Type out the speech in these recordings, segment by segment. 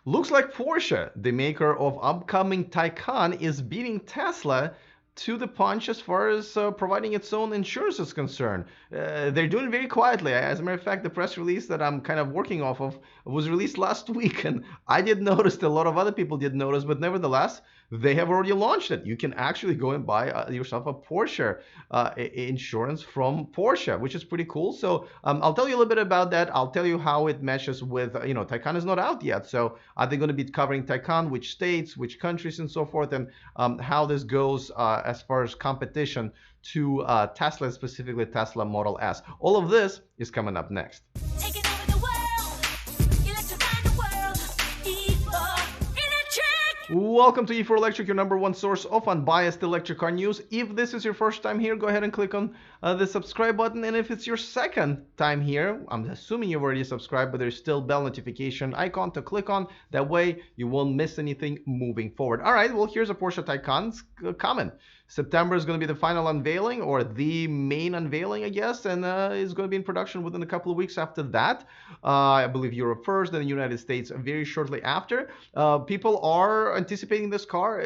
Looks like Porsche, the maker of upcoming Taycan, is beating Tesla to the punch as far as providing its own insurance is concerned. They're doing it very quietly. As a matter of fact, the press release that I'm kind of working off of was released last week, and I did notice, a lot of other people did notice, but nevertheless, they have already launched it. You can actually go and buy yourself a Porsche insurance from Porsche, which is pretty cool. So I'll tell you a little bit about that. I'll tell you how it meshes with, Taycan is not out yet. So are they going to be covering Taycan, which states, which countries, and so forth, and how this goes as far as competition to Tesla, specifically Tesla Model S. All of this is coming up next. Welcome to E4 Electric, your number one source of unbiased electric car news. If this is your first time here, go ahead and click on the subscribe button. And if it's your second time here, I'm assuming you've already subscribed, but there's still bell notification icon to click on. That way you won't miss anything moving forward. All right, well, here's a Porsche Taycan coming. September is going to be the final unveiling, or the main unveiling, I guess, and it's going to be in production within a couple of weeks after that. I believe Europe first, then the United States very shortly after. People are anticipating this car.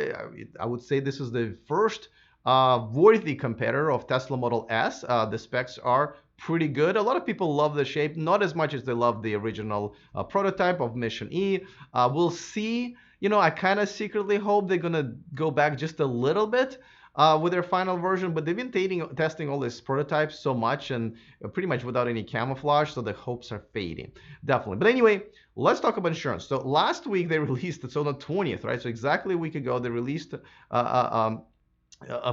I would say this is the first worthy competitor of Tesla Model S. The specs are pretty good. A lot of people love the shape, not as much as they love the original prototype of Mission E. We'll see. I kind of secretly hope they're going to go back just a little bit with their final version, but they've been testing all these prototypes so much and pretty much without any camouflage, so the hopes are fading, definitely. But anyway, let's talk about insurance. So last week they released it, so on the 20th, right? So exactly a week ago they released a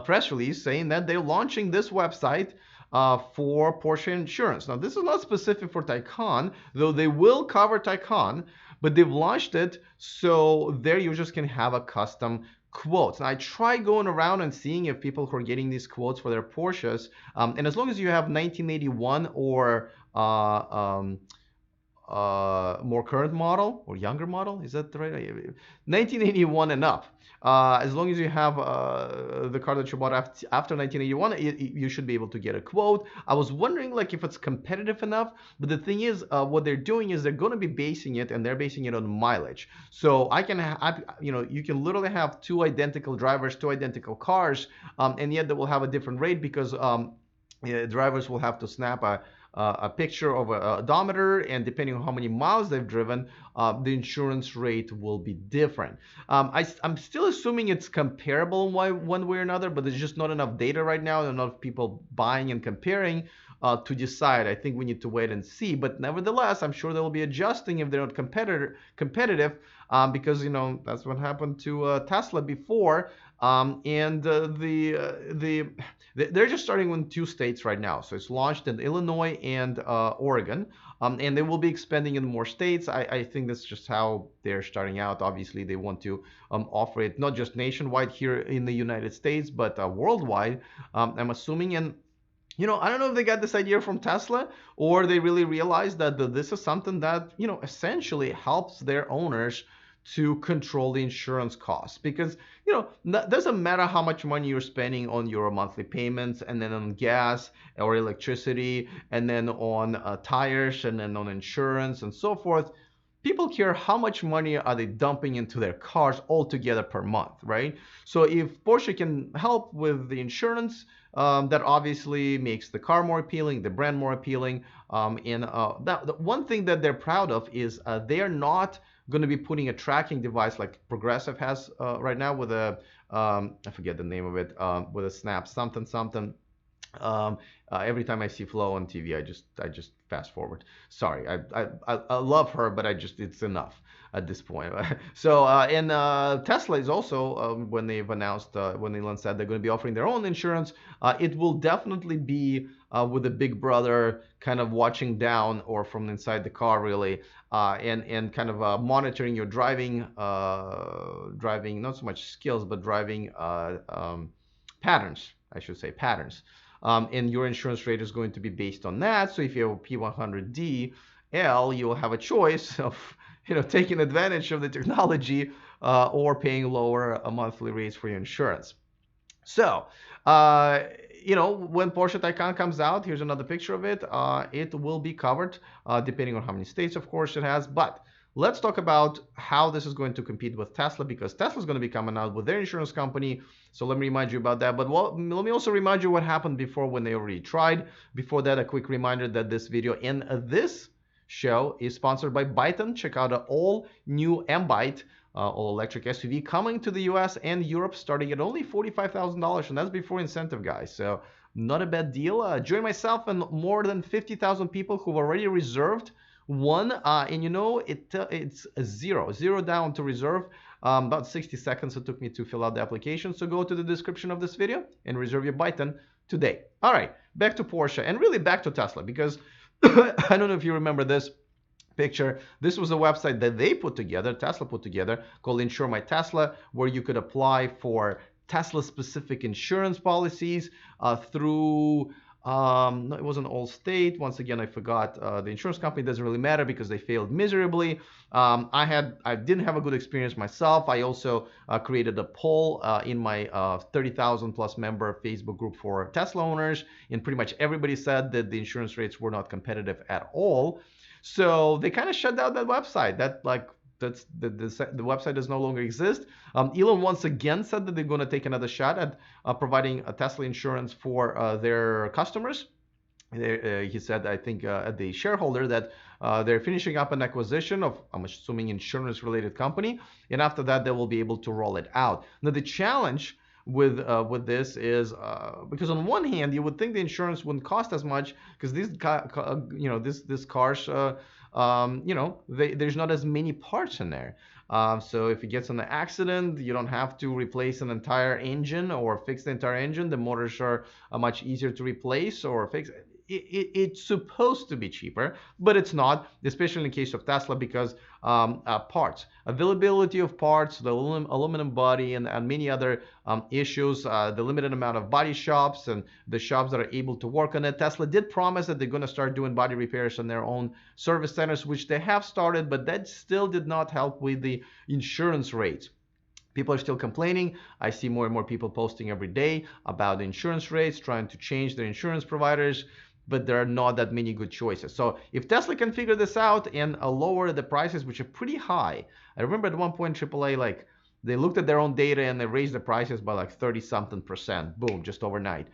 press release saying that they're launching this website for Porsche insurance. Now, this is not specific for Taycan, though they will cover Taycan, but they've launched it so their users can have a custom quotes. And I try going around and seeing if people who are getting these quotes for their Porsches, and as long as you have 1981 or more current model or younger model, is that the right? 1981 and up. As long as you have the car that you bought after 1981, you should be able to get a quote. I was wondering if it's competitive enough, but the thing is, what they're doing is they're going to be basing it, and they're basing it on mileage. So you can literally have two identical drivers, two identical cars, and yet they will have a different rate because drivers will have to snap a picture of an odometer, and depending on how many miles they've driven, the insurance rate will be different. I'm still assuming it's comparable one way or another, but there's just not enough data right now, and enough people buying and comparing to decide. I think we need to wait and see, but nevertheless, I'm sure they'll be adjusting if they're not competitive, because that's what happened to Tesla before. They're just starting in 2 states right now. So it's launched in Illinois and Oregon, and they will be expanding in more states. I think that's just how they're starting out. Obviously, they want to offer it not just nationwide here in the United States, but worldwide, I'm assuming. And I don't know if they got this idea from Tesla, or they really realized that this is something that, essentially helps their owners to control the insurance costs, because doesn't matter how much money you're spending on your monthly payments, and then on gas or electricity, and then on tires, and then on insurance and so forth. People care how much money are they dumping into their cars altogether per month, right? So if Porsche can help with the insurance, that obviously makes the car more appealing, the brand more appealing. The one thing that they're proud of is they are not going to be putting a tracking device like Progressive has right now with a I forget the name of it, with a snap something. Every time I see Flo on TV, I just fast forward. Sorry, I love her, but it's enough at this point. So and Tesla is also when they announced that they're going to be offering their own insurance, it will definitely be with a big brother kind of watching down, or from inside the car really, and kind of monitoring your driving not so much skills, but driving patterns, I should say, patterns. And your insurance rate is going to be based on that. So if you have a P100DL, you will have a choice of taking advantage of the technology or paying lower monthly rates for your insurance. So when Porsche Taycan comes out, here's another picture of it. It will be covered depending on how many states, of course, it has. But let's talk about how this is going to compete with Tesla, because Tesla is going to be coming out with their insurance company. So let me remind you about that. But let me also remind you what happened before when they already tried. Before that, a quick reminder that this video and this show is sponsored by Byton. Check out an all new M-Byte, all electric SUV coming to the US and Europe starting at only $45,000, and that's before incentive, guys. So not a bad deal. Join myself and more than 50,000 people who've already reserved one, and you know it's a zero down to reserve. About 60 seconds it took me to fill out the application. So go to the description of this video and reserve your Byton today. All right, back to Porsche and really back to Tesla, because I don't know if you remember this picture. This was a website that they put together, Tesla put together, called Insure My Tesla, where you could apply for Tesla specific insurance policies through no, it wasn't Allstate. Once again, I forgot the insurance company. Doesn't really matter because they failed miserably. I didn't have a good experience myself. I also created a poll in my 30,000 plus member Facebook group for Tesla owners, and pretty much everybody said that the insurance rates were not competitive at all. So they kind of shut down that website. The website does no longer exist. Elon once again said that they're going to take another shot at providing a Tesla insurance for their customers. He said, I think, at the shareholder that they're finishing up an acquisition of, I'm assuming, insurance-related company, and after that they will be able to roll it out. Now the challenge with this is because on one hand you would think the insurance wouldn't cost as much because these this cars there's not as many parts in there. So if it gets in an accident, you don't have to replace an entire engine or fix the entire engine. The motors are much easier to replace or fix. It's supposed to be cheaper, but it's not, especially in the case of Tesla, because parts, availability of parts, the aluminum body, and many other issues, the limited amount of body shops and the shops that are able to work on it. Tesla did promise that they're going to start doing body repairs on their own service centers, which they have started, but that still did not help with the insurance rates. People are still complaining. I see more and more people posting every day about the insurance rates, trying to change their insurance providers, but there are not that many good choices. So if Tesla can figure this out and lower the prices, which are pretty high. I remember at one point AAA, like, they looked at their own data and they raised the prices by like 30-something%, boom, just overnight.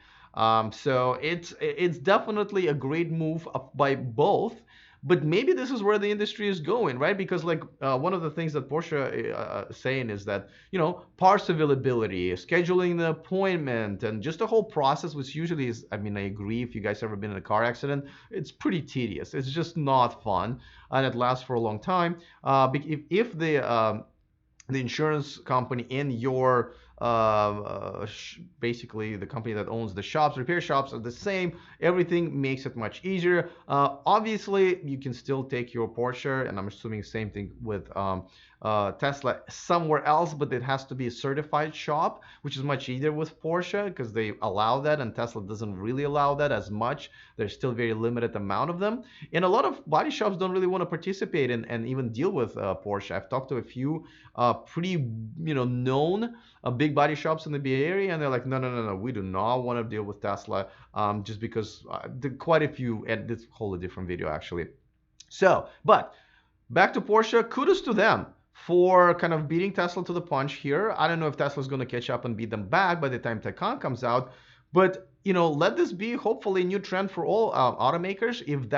So it's definitely a great move by both. But maybe this is where the industry is going, right? Because like one of the things that Porsche is saying is that, you know, parts availability, scheduling the appointment, and just the whole process, which usually is, I mean, I agree, if you guys ever been in a car accident, it's pretty tedious. It's just not fun, and it lasts for a long time. If the insurance company in your basically the company that owns the shops, repair shops, are the same, everything makes it much easier. Obviously you can still take your Porsche, and I'm assuming same thing with Tesla, somewhere else, but it has to be a certified shop, which is much easier with Porsche because they allow that, and Tesla doesn't really allow that as much. There's still very limited amount of them, and a lot of body shops don't really want to participate in and even deal with Porsche. I've talked to a few pretty known big body shops in the Bay Area, and they're like, no, we do not want to deal with Tesla, just because quite a few, and this whole different video actually. So, but back to Porsche, kudos to them for kind of beating Tesla to the punch here. I don't know if Tesla's going to catch up and beat them back by the time Taycan comes out, but let this be hopefully a new trend for all automakers. If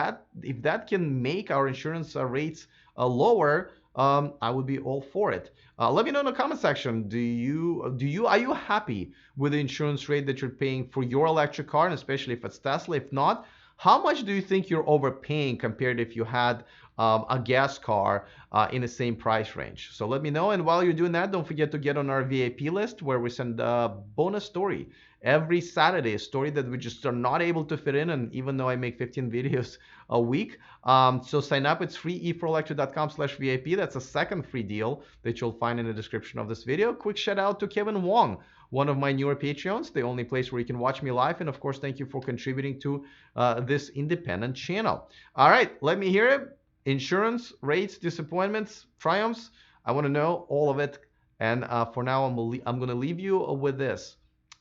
that can make our insurance rates lower, I would be all for it. Let me know in the comment section. Are you happy with the insurance rate that you're paying for your electric car, and especially if it's Tesla? If not, how much do you think you're overpaying compared if you had a gas car in the same price range? So let me know. And while you're doing that, don't forget to get on our VIP list, where we send a bonus story every Saturday, a story that we just are not able to fit in. And even though I make 15 videos a week, so sign up. It's free, e4electric.com/VIP. That's a second free deal that you'll find in the description of this video. Quick shout out to Kevin Wong, one of my newer Patreons, the only place where you can watch me live. And of course, thank you for contributing to this independent channel. All right, let me hear it. Insurance rates, disappointments, triumphs. I want to know all of it. And for now, I'm going to leave you with this.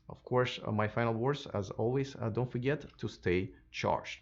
Of course, my final words, as always, don't forget to stay charged.